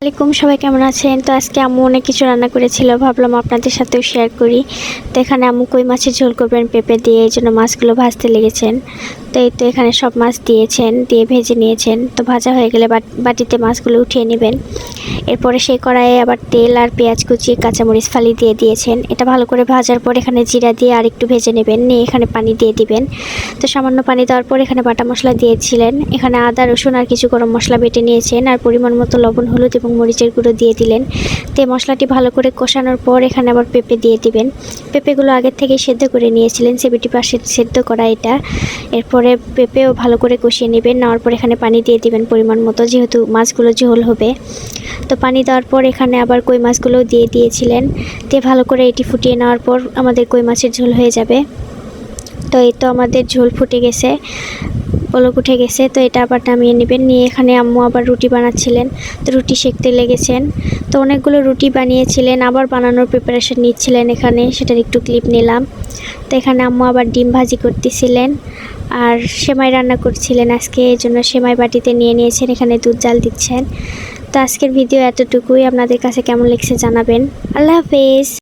আসসালামাইকুম, সবাই কেমন আছেন? তো আজকে আম্মু অনেক কিছু রান্না করেছিল, ভাবলাম আপনাদের সাথেও শেয়ার করি। তো এখানে আম্মু কই মাছের ঝোল করবেন পেঁপে দিয়ে, এই জন্য মাছগুলো ভাজতে লেগেছেন। তো এই তো এখানে সব মাছ দিয়েছেন, দিয়ে ভেজে নিয়েছেন। তো ভাজা হয়ে গেলে বাটিতে মাছগুলো উঠিয়ে নেবেন। এরপরে সেই কড়াইয়ে আবার তেল আর পেঁয়াজ কুচি কাঁচামরিচ ফালি দিয়ে দিয়েছেন। এটা ভালো করে ভাজার পর এখানে জিরা দিয়ে আর একটু ভেজে নেবেন, নিয়ে এখানে পানি দিয়ে দিবেন। তো সামান্য পানি দেওয়ার পর এখানে বাটা মশলা দিয়েছিলেন। এখানে আদা রসুন আর কিছু গরম মশলা বেটে নিয়েছেন, আর পরিমাণ মতো লবণ হলুদ এবং মরিচের গুঁড়ো দিয়ে দিলেন। তো মশলাটি ভালো করে কষানোর পর এখানে আবার পেঁপে দিয়ে দিবেন। পেঁপেগুলো আগের থেকে সেদ্ধ করে নিয়েছিলেন, 70% সেদ্ধ করা এটা। এরপরে পেঁপেও ভালো করে কষিয়ে নেবেন, নেওয়ার পর এখানে পানি দিয়ে দিবেন পরিমাণ মতো, যেহেতু মাছগুলো ঝোল হবে। তো পানি দেওয়ার পর এখানে আবার কই মাছগুলোও দিয়ে দিয়েছিলেন। দিয়ে ভালো করে এটি ফুটিয়ে নেওয়ার পর আমাদের কই মাছের ঝোল হয়ে যাবে। তো এই তো আমাদের ঝোল ফুটে গেছে, পলক উঠে গেছে। তো এটা আবার নামিয়ে নেবেন। নিয়ে এখানে আম্মু আবার রুটি বানাচ্ছিলেন, তো রুটি সেঁকতে লেগেছেন। তো অনেকগুলো রুটি বানিয়েছিলেন, আবার বানানোর প্রিপারেশন নিচ্ছিলেন এখানে, সেটার একটু ক্লিপ নিলাম। তো এখানে আম্মু আবার ডিম ভাজি করতেছিলেন, আর সেমাই রান্না করছিলেন আজকে, এই জন্য সেমাই বাটিতে নিয়ে নিয়েছেন, এখানে দুধ জাল দিচ্ছেন। তো আজকের ভিডিও এতটুকুই। আপনাদের কাছে কেমন লেগেছে জানাবেন। আল্লাহ হাফেজ।